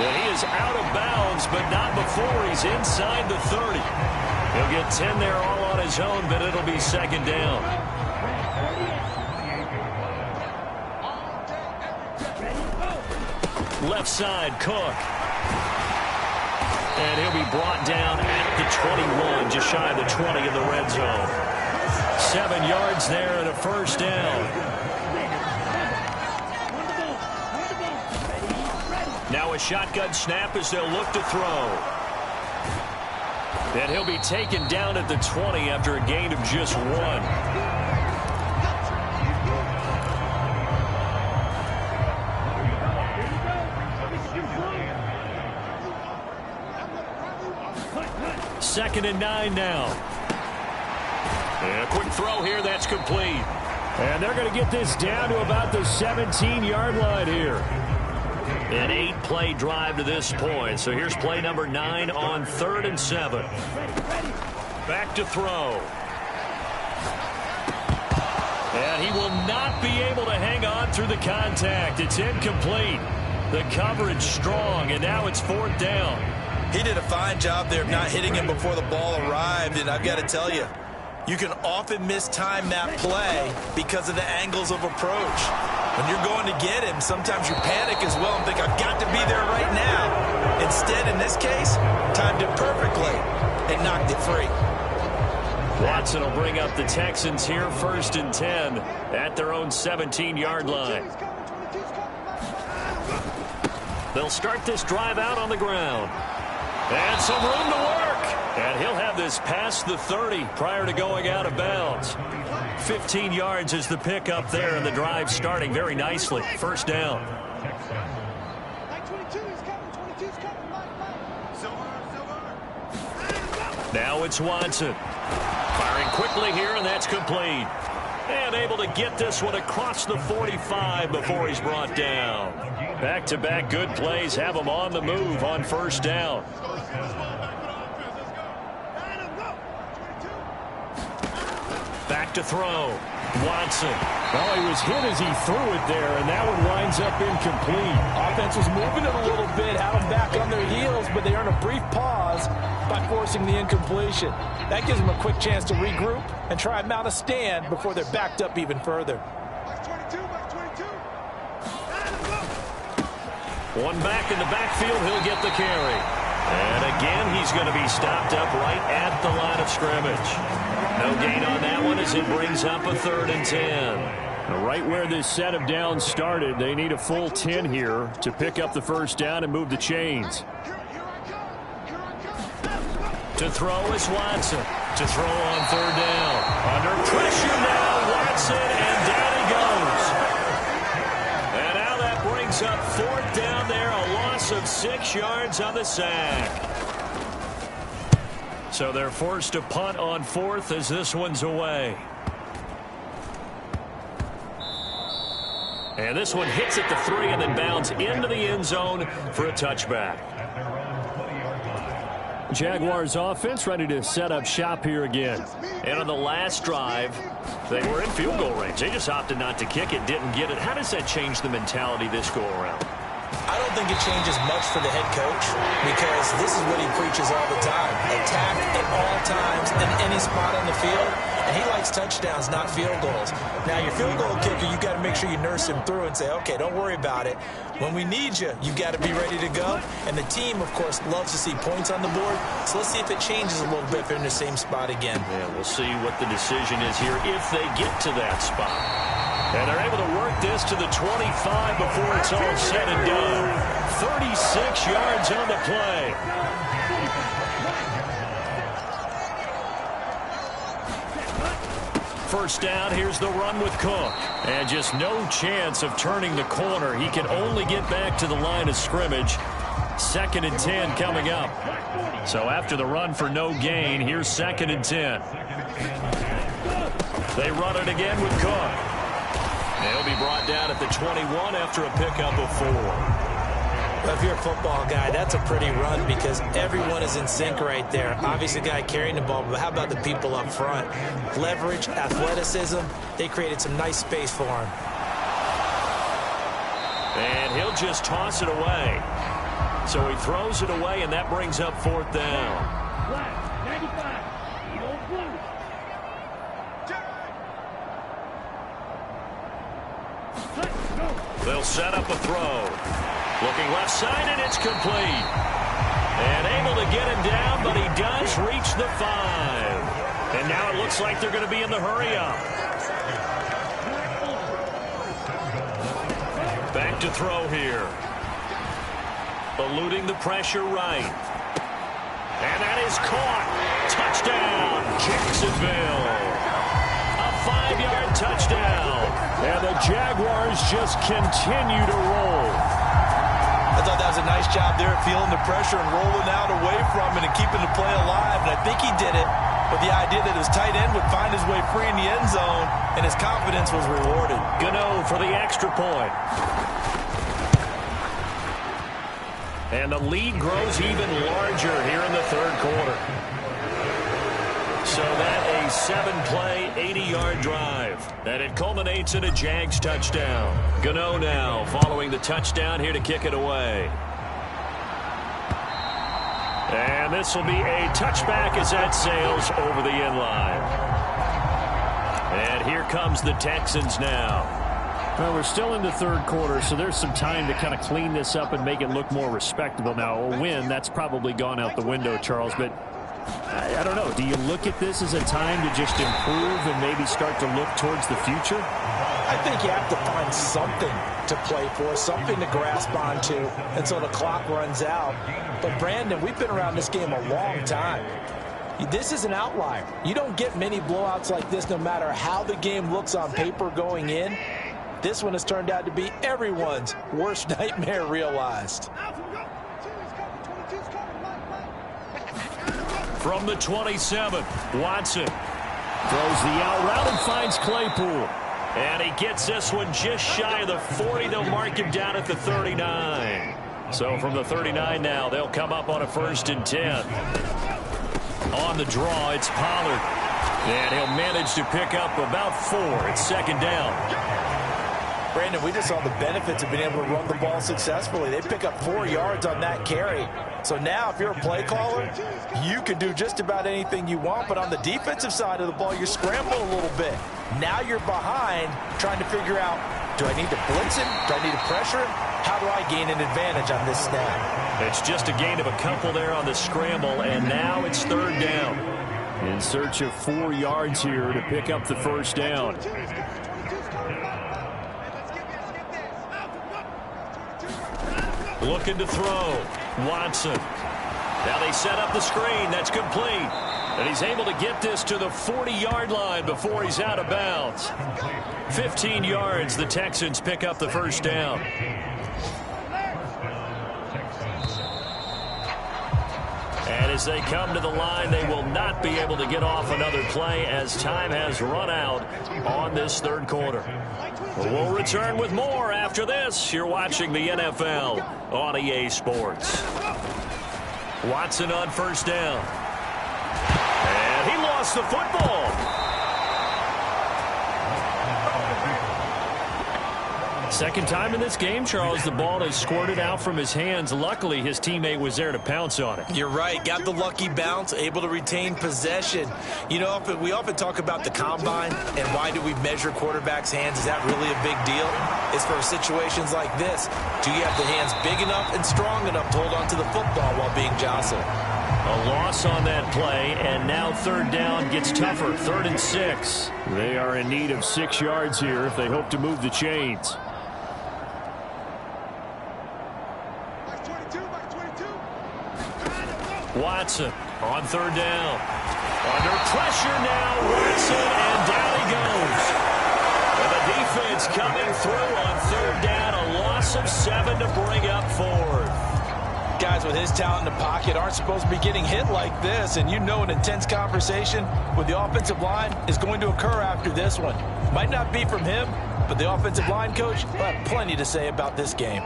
And he is out of bounds, but not before he's inside the 30. He'll get 10 there all on his own, but it'll be 2nd down. Left side, Cook. And he'll be brought down at the 21, just shy of the 20 in the red zone. 7 yards there and a 1st down. Now a shotgun snap as they'll look to throw. And he'll be taken down at the 20 after a gain of just 1. 2nd and 9 now. And a quick throw here. That's complete. And they're going to get this down to about the 17-yard line here. An 8-play drive to this point. So here's play number 9 on 3rd and 7. Back to throw. And he will not be able to hang on through the contact. It's incomplete. The coverage strong, and now it's 4th down. He did a fine job there of not hitting him before the ball arrived, and I've got to tell you, you can often mistime that play because of the angles of approach. When you're going to get him, sometimes you panic as well and think, I've got to be there right now. Instead, in this case, timed it perfectly and knocked it free. Watson will bring up the Texans here, 1st and 10 at their own 17-yard line. They'll start this drive out on the ground. And some room to work. And he'll have this past the 30 prior to going out of bounds. 15 yards is the pickup there, and the drive starting very nicely. 1st down. Now it's Watson. Firing quickly here, and that's complete. And able to get this one across the 45 before he's brought down. Back-to-back good plays have him on the move on 1st down. Back to throw. Watson. Well, he was hit as he threw it there, and that one winds up incomplete. Offense was moving it a little bit, had them back on their heels, but they earned a brief pause by forcing the incompletion. That gives them a quick chance to regroup and try and mount a stand before they're backed up even further. One back in the backfield, he'll get the carry. And again, he's going to be stopped up right at the line of scrimmage. No gain on that one as it brings up a 3rd and 10. Right where this set of downs started, they need a full 10 here to pick up the 1st down and move the chains. To throw is Watson. To throw on 3rd down. Under pressure now, Watson, and down he goes. And now that brings up 4th down there, a loss of 6 yards on the sack. So they're forced to punt on 4th as this one's away. And this one hits at the 3 and then bounds into the end zone for a touchback. Jaguars offense ready to set up shop here again. And on the last drive, they were in field goal range. They just opted not to kick it, didn't get it. How does that change the mentality this go around? I don't think it changes much for the head coach because this is what he preaches all the time. Attack at all times in any spot on the field. And he likes touchdowns, not field goals. Now, your field goal kicker, you got to make sure you nurse him through and say, okay, don't worry about it. When we need you, you got to be ready to go. And the team, of course, loves to see points on the board. So let's see if it changes a little bit if they're in the same spot again. Yeah, we'll see what the decision is here if they get to that spot. And they're able to work this to the 25 before it's all said and done. 36 yards on the play. First down, here's the run with Cook. And just no chance of turning the corner. He can only get back to the line of scrimmage. 2nd and 10 coming up. So after the run for no gain, here's 2nd and 10. They run it again with Cook. He'll be brought down at the 21 after a pickup of 4. Well, if you're a football guy, that's a pretty run because everyone is in sync right there. Obviously, the guy carrying the ball, but how about the people up front? Leverage, athleticism, they created some nice space for him. And he'll just toss it away. So he throws it away, and that brings up 4th down. They'll set up a throw. Looking left side, and it's complete. And able to get him down, but he does reach the 5. And now it looks like they're going to be in the hurry-up. Back to throw here. Eluding the pressure right. And that is caught. Touchdown, Jacksonville. A 5-yard touchdown. And the Jaguars just continue to roll. I thought that was a nice job there, feeling the pressure and rolling out away from it and keeping the play alive. And I think he did it with the idea that his tight end would find his way free in the end zone, and his confidence was rewarded. Gano for the extra point. And the lead grows even larger here in the third quarter. So that a 7-play, 80-yard drive. And it culminates in a Jags touchdown. Gano now following the touchdown here to kick it away. And this will be a touchback as that sails over the end line. And here comes the Texans now. Well, we're still in the third quarter, so there's some time to kind of clean this up and make it look more respectable. Now, a win, that's probably gone out the window, Charles, but I don't know. Do you look at this as a time to just improve and maybe start to look towards the future? I think you have to find something to play for, something to grasp onto until the clock runs out. But, Brandon, we've been around this game a long time. This is an outlier. You don't get many blowouts like this no matter how the game looks on paper going in. This one has turned out to be everyone's worst nightmare realized. From the 27, Watson throws the out route and finds Claypool. And he gets this one just shy of the 40. They'll mark him down at the 39. So from the 39 now, they'll come up on a 1st and 10. On the draw, it's Pollard. And he'll manage to pick up about 4. It's 2nd down. Brandon, we just saw the benefits of being able to run the ball successfully. They pick up 4 yards on that carry. So now, if you're a play caller, you can do just about anything you want. But on the defensive side of the ball, you're scrambling a little bit. Now you're behind, trying to figure out, do I need to blitz him? Do I need to pressure him? How do I gain an advantage on this snap? It's just a gain of a couple there on the scramble, and now it's 3rd down. In search of 4 yards here to pick up the 1st down. Looking to throw. Watson. Now they set up the screen. That's complete. And he's able to get this to the 40-yard line before he's out of bounds. 15 yards. The Texans pick up the 1st down. And as they come to the line, they will not be able to get off another play as time has run out on this 3rd quarter. We'll return with more after this. You're watching the NFL on EA Sports. Watson on 1st down. And he lost the football. Second time in this game, Charles, the ball has squirted out from his hands. Luckily, his teammate was there to pounce on it. You're right. Got the lucky bounce, able to retain possession. You know, we often talk about the combine and why do we measure quarterbacks' hands. Is that really a big deal? It's for situations like this. Do you have the hands big enough and strong enough to hold on to the football while being jostled? A loss on that play, and now 3rd down gets tougher. 3rd and 6. They are in need of 6 yards here if they hope to move the chains. Watson on 3rd down. Under pressure now, Watson, and down he goes. And the defense coming through on 3rd down. A loss of 7 to bring up 4th. Guys with his talent in the pocket aren't supposed to be getting hit like this, and you know an intense conversation with the offensive line is going to occur after this one. Might not be from him, but the offensive line coach will have plenty to say about this game.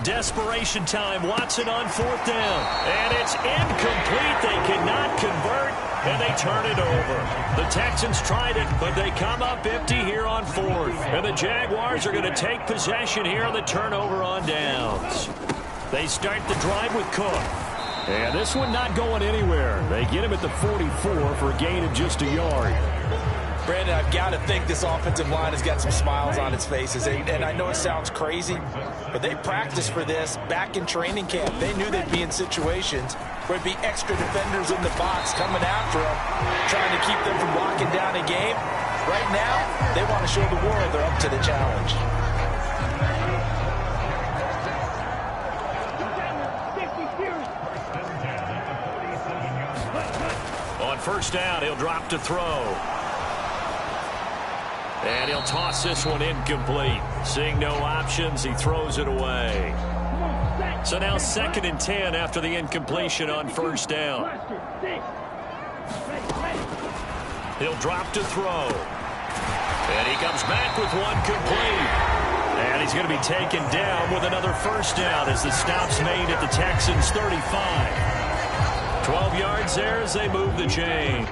Desperation time. Watson on 4th down. And it's incomplete. They cannot convert, and they turn it over. The Texans tried it, but they come up empty here on 4th. And the Jaguars are going to take possession here on the turnover on downs. They start the drive with Cook. And this one not going anywhere. They get him at the 44 for a gain of just a yard. Brandon, I've got to think this offensive line has got some smiles on its faces. And I know it sounds crazy, but they practiced for this back in training camp. They knew they'd be in situations where it'd be extra defenders in the box coming after them, trying to keep them from locking down a game. Right now, they want to show the world they're up to the challenge. On 1st down, he'll drop to throw. And he'll toss this one incomplete. Seeing no options, he throws it away. So now 2nd and 10 after the incompletion on first down. He'll drop to throw. And he comes back with one complete. And he's going to be taken down with another first down as the stop's made at the Texans' 35. 12 yards there as they move the chain.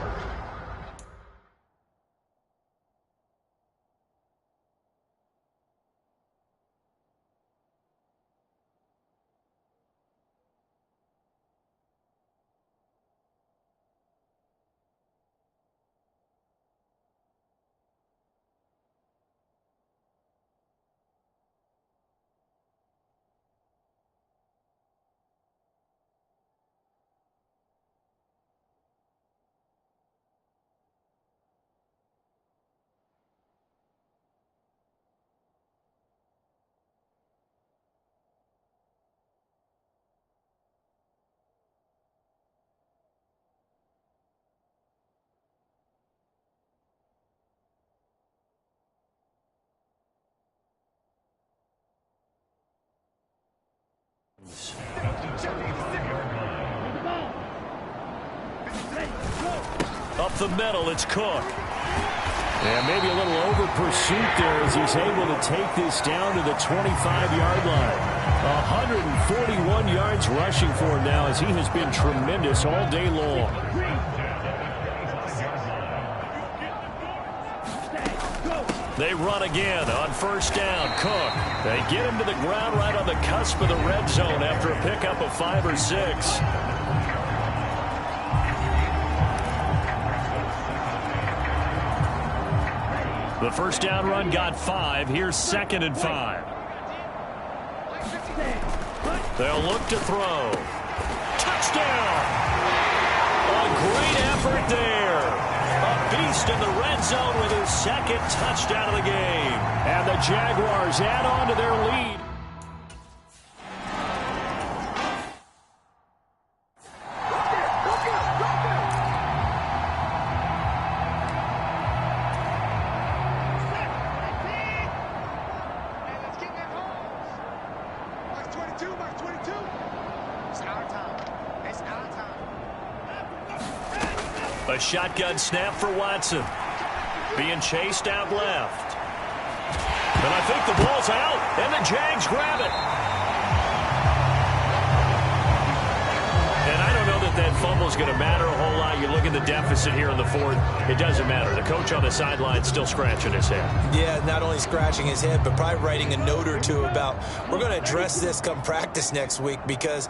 Up the middle, it's Cook. And maybe a little over pursuit there as he's able to take this down to the 25-yard line. 141 yards rushing for him now as he has been tremendous all day long. They run again on first down. Cook. They get him to the ground right on the cusp of the red zone after a pickup of 5 or 6. The first down run got 5. Here's 2nd and 5. They'll look to throw. Touchdown! A great effort there. A beast in the red zone with his 2nd touchdown of the game. And the Jaguars add on to their lead. A shotgun snap for Watson. Being chased out left. And I think the ball's out, and the Jags grab it. And I don't know that fumble's going to matter a whole lot. You look at the deficit here in the 4th. It doesn't matter. The coach on the sideline still scratching his head. Yeah, not only scratching his head, but probably writing a note or two about, we're going to address this come practice next week because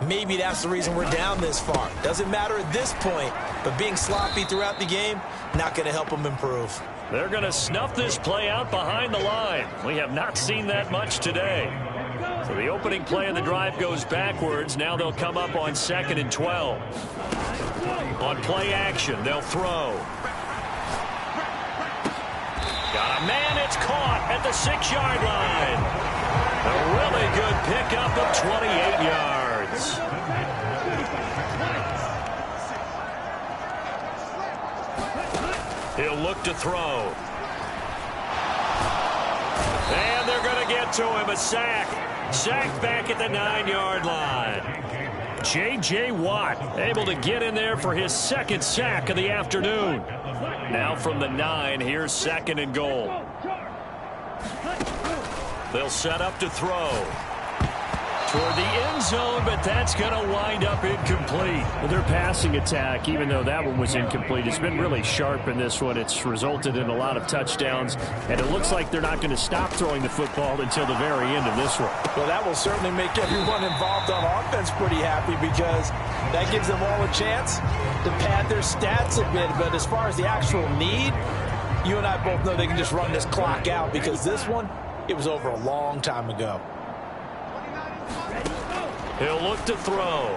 maybe that's the reason we're down this far. Doesn't matter at this point, but being sloppy throughout the game, not going to help them improve. They're going to snuff this play out behind the line. We have not seen that much today. So the opening play of the drive goes backwards. Now they'll come up on 2nd and 12. On play action, they'll throw. Got a man, it's caught at the 6-yard line. A really good pickup of 28 yards. He'll look to throw. And they're going to get to him. A sack. Sack back at the 9-yard line. J.J. Watt able to get in there for his 2nd sack of the afternoon. Now from the 9, here's 2nd and goal. They'll set up to throw. Toward the end zone, but that's going to wind up incomplete. Their passing attack, even though that one was incomplete, has been really sharp in this one. It's resulted in a lot of touchdowns, and it looks like they're not going to stop throwing the football until the very end of this one. Well, that will certainly make everyone involved on offense pretty happy because that gives them all a chance to pad their stats a bit. But as far as the actual need, you and I both know they can just run this clock out because this one, it was over a long time ago. He'll look to throw.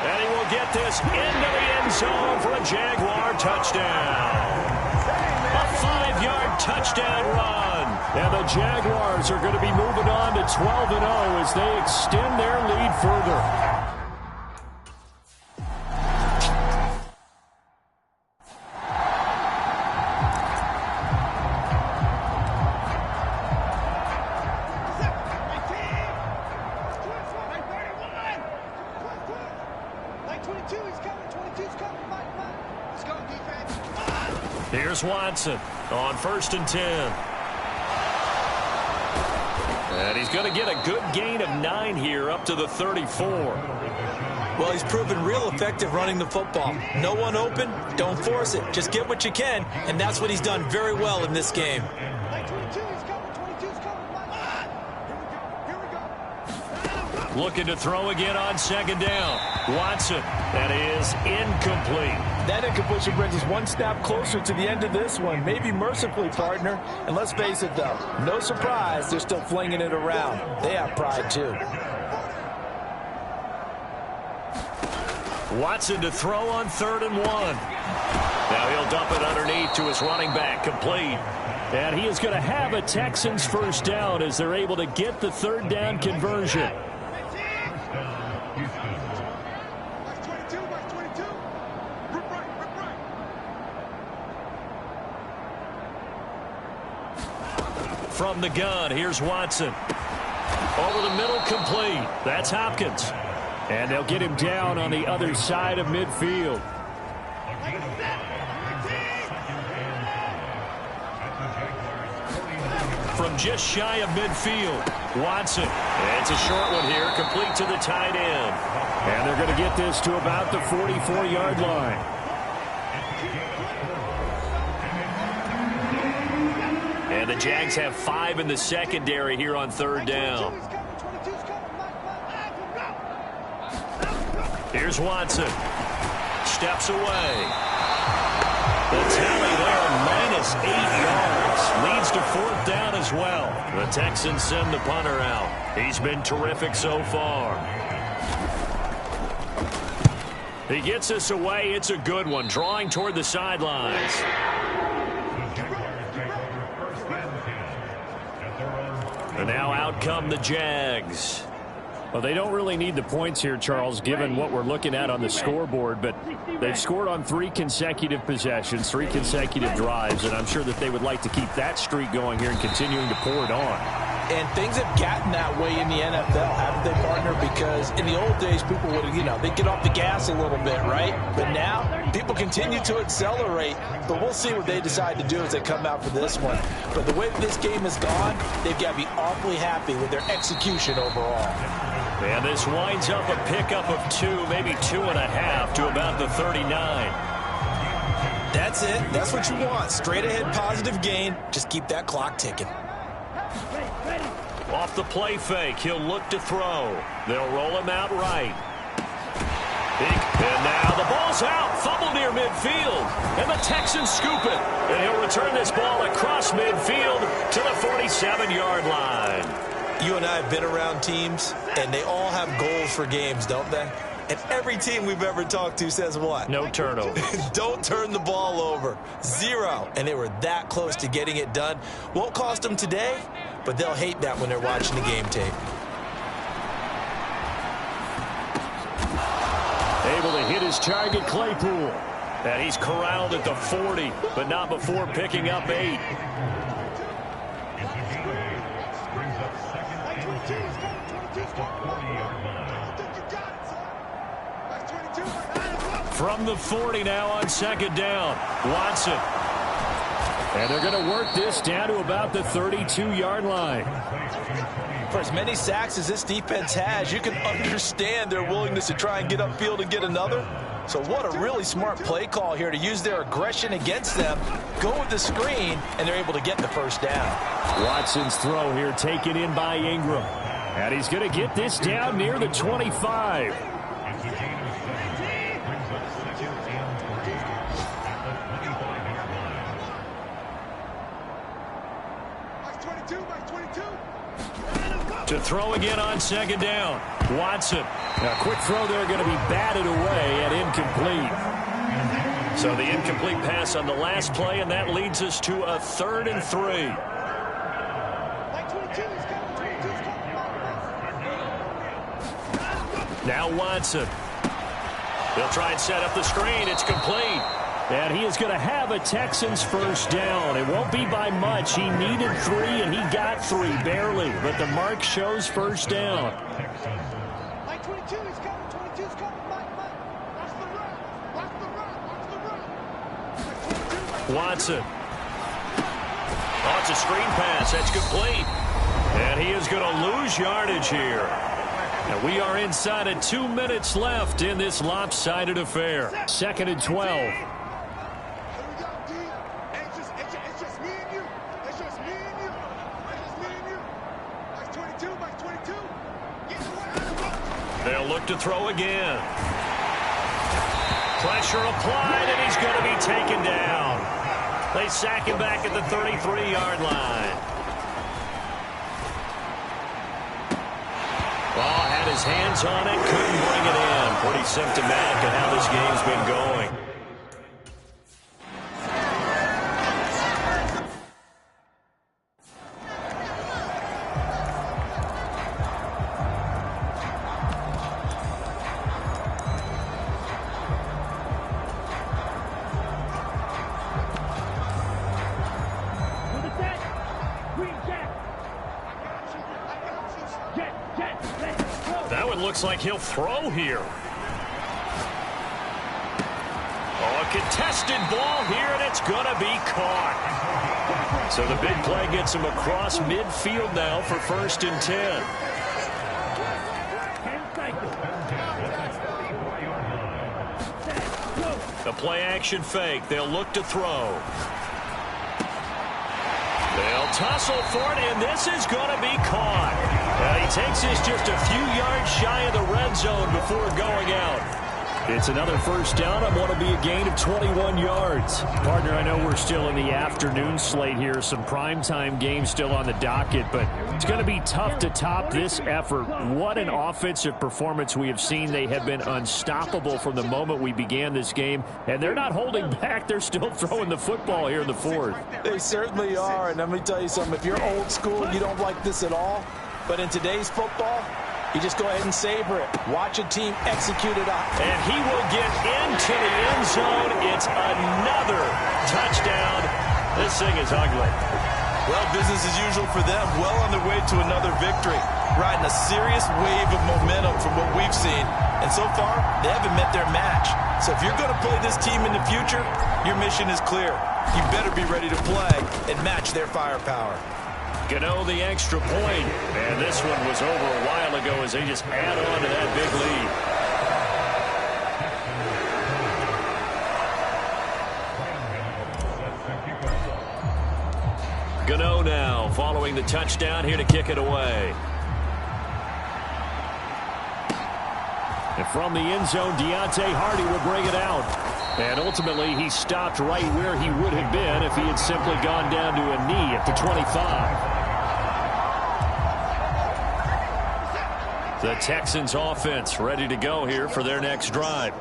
And he will get this into the end zone for a Jaguar touchdown. A 5-yard touchdown run. And the Jaguars are going to be moving on to 12-0 as they extend their lead further. Here's Watson on 1st and 10. And he's going to get a good gain of 9 here up to the 34. Well, he's proven real effective running the football. No one open, don't force it. Just get what you can, and that's what he's done very well in this game. Looking to throw again on 2nd down. Watson, that is incomplete. That incompletion brings us one step closer to the end of this one. Maybe mercifully, partner. And let's face it, though, no surprise, they're still flinging it around. They have pride, too. Watson to throw on 3rd and 1. Now he'll dump it underneath to his running back, complete. And he is going to have a Texans first down as they're able to get the 3rd down conversion. From the gun, here's Watson. Over the middle, complete. That's Hopkins. And they'll get him down on the other side of midfield. From just shy of midfield, Watson. It's a short one here, complete to the tight end. And they're going to get this to about the 44-yard line. And the Jags have 5 in the secondary here on 3rd down. Here's Watson. Steps away. The tally there, -8 yards. Leads to 4th down as well. The Texans send the punter out. He's been terrific so far. He gets this away. It's a good one. Drawing toward the sidelines. And now out come the Jags. Well, they don't really need the points here, Charles, given what we're looking at on the scoreboard. But they've scored on 3 consecutive possessions, 3 consecutive drives, and I'm sure that they would like to keep that streak going here and continuing to pour it on. And things have gotten that way in the NFL, haven't they, partner? Because in the old days, people would, they'd get off the gas a little bit, right? But now, people continue to accelerate. But we'll see what they decide to do as they come out for this one. But the way that this game has gone, they've got to be awfully happy with their execution overall. And this winds up a pickup of 2, maybe 2.5 to about the 39. That's it. That's what you want. Straight ahead positive gain. Just keep that clock ticking. Off the play fake, he'll look to throw. They'll roll him out right. And now the ball's out. Fumble near midfield. And the Texans scoop it. And he'll return this ball across midfield to the 47-yard line. You and I have been around teams, and they all have goals for games, don't they? And every team we've ever talked to says what? No turnover. Don't turn the ball over. 0. And they were that close to getting it done. Won't cost them today, but they'll hate that when they're watching the game tape. Able to hit his target, Claypool. And he's corralled at the 40, but not before picking up 8. From the 40 now on 2nd down, Watson. And they're going to work this down to about the 32-yard line. For as many sacks as this defense has, you can understand their willingness to try and get upfield and get another. So what a really smart play call here to use their aggression against them, go with the screen, and they're able to get the first down. Watson's throw here taken in by Ingram. And he's going to get this down near the 25. To throw again on 2nd down, Watson. A quick throw there going to be batted away and incomplete. So the incomplete pass on the last play, and that leads us to a 3rd and 3. Now Watson. They'll try and set up the screen. It's complete. And he is going to have a Texans first down. It won't be by much. He needed 3, and he got 3, barely. But the mark shows first down. Watson. Oh, it's a screen pass. That's complete. And he is going to lose yardage here. And we are inside of 2 minutes left in this lopsided affair. 2nd and 12. They'll look to throw again. Pressure applied, and he's going to be taken down. They sack him back at the 33-yard line. Oh, had his hands on it, couldn't bring it in. Pretty symptomatic of how this game's been going. Looks like he'll throw here. Oh, a contested ball here, and it's going to be caught. So the big play gets him across midfield now for 1st and 10. The play action fake. They'll look to throw. They'll tussle for it, and this is going to be caught. He takes this just a few yards shy of the red zone before going out. It's another first down on what will be a gain of 21 yards. Partner, I know we're still in the afternoon slate here. Some primetime games still on the docket, but it's going to be tough to top this effort. What an offensive performance we have seen. They have been unstoppable from the moment we began this game, and they're not holding back. They're still throwing the football here in the 4th. They certainly are, and let me tell you something. If you're old school, you don't like this at all. But in today's football, you just go ahead and savor it. Watch a team execute it out. And he will get into the end zone. It's another touchdown. This thing is ugly. Well, business as usual for them. Well on their way to another victory. Riding a serious wave of momentum from what we've seen. And so far, they haven't met their match. So if you're going to play this team in the future, your mission is clear. You better be ready to play and match their firepower. Gano the extra point, and this one was over a while ago as they just add on to that big lead. Gano now following the touchdown here to kick it away. And from the end zone, Deontay Hardy will bring it out. And ultimately, he stopped right where he would have been if he had simply gone down to a knee at the 25. The Texans offense ready to go here for their next drive.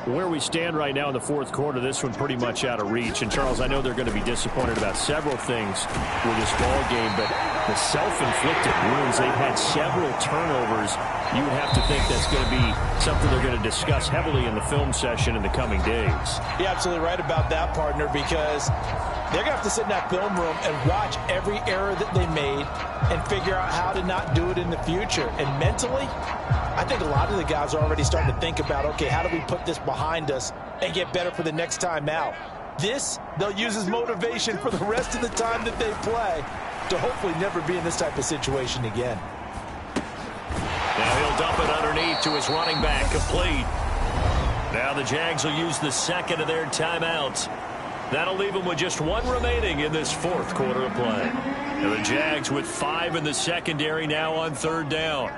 Where we stand right now in the 4th quarter, this one pretty much out of reach. And, Charles, I know they're going to be disappointed about several things with this ball game, but the self-inflicted wounds, they've had several turnovers. You would have to think that's going to be something they're going to discuss heavily in the film session in the coming days. You're absolutely right about that, partner, because they're going to have to sit in that film room and watch every error that they made and figure out how to not do it in the future. And mentally, I think a lot of the guys are already starting to think about, okay, how do we put this behind us and get better for the next time out? This, they'll use as motivation for the rest of the time that they play to hopefully never be in this type of situation again. Now he'll dump it underneath to his running back, complete. Now the Jags will use the second of their timeouts. That'll leave them with just one remaining in this 4th quarter of play. And the Jags with 5 in the secondary now on 3rd down.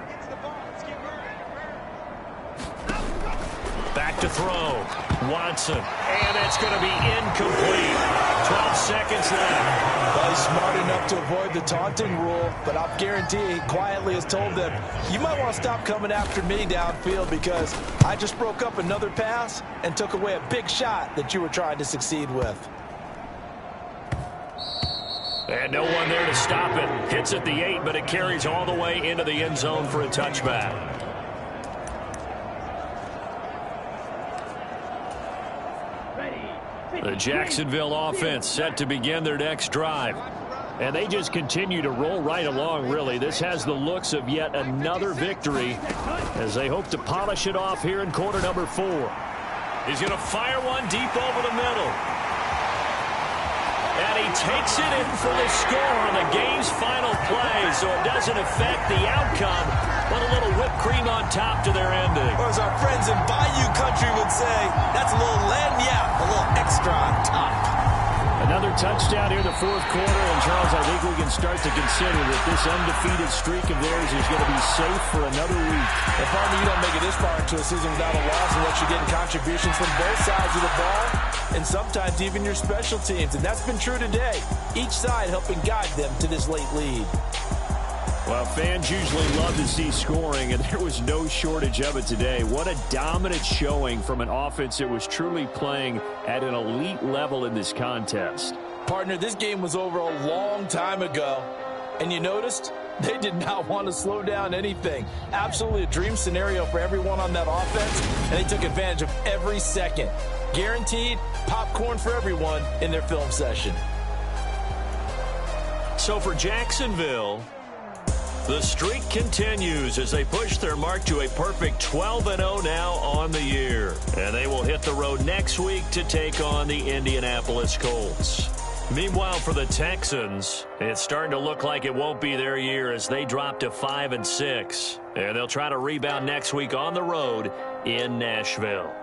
Back to throw. Watson. And it's going to be incomplete. 12 seconds left. Well, he's smart enough to avoid the taunting rule, but I'll guarantee he quietly has told them, you might want to stop coming after me downfield because I just broke up another pass and took away a big shot that you were trying to succeed with. And no one there to stop it. Hits at the 8, but it carries all the way into the end zone for a touchback. The Jacksonville offense set to begin their next drive. And they just continue to roll right along, really. This has the looks of yet another victory as they hope to polish it off here in quarter number 4. He's going to fire one deep over the middle. takes it in for the score on the game's final play, so it doesn't affect the outcome, but a little whipped cream on top to their ending. Or as our friends in Bayou Country would say, that's a little lagniappe, a little extra on top. Another touchdown here in the fourth quarter, and Charles, I think we can start to consider that this undefeated streak of theirs is going to be safe for another week. Well, partner, you don't make it this far into a season without a loss unless you're getting contributions from both sides of the ball, and sometimes even your special teams, and that's been true today. Each side helping guide them to this late lead. Well, fans usually love to see scoring, and there was no shortage of it today. What a dominant showing from an offense that was truly playing at an elite level in this contest. Partner, this game was over a long time ago, and you noticed they did not want to slow down anything. Absolutely a dream scenario for everyone on that offense, and they took advantage of every second. Guaranteed popcorn for everyone in their film session. So for Jacksonville, the streak continues as they push their mark to a perfect 12-0 now on the year. And they will hit the road next week to take on the Indianapolis Colts. Meanwhile, for the Texans, it's starting to look like it won't be their year as they drop to 5-6. And they'll try to rebound next week on the road in Nashville.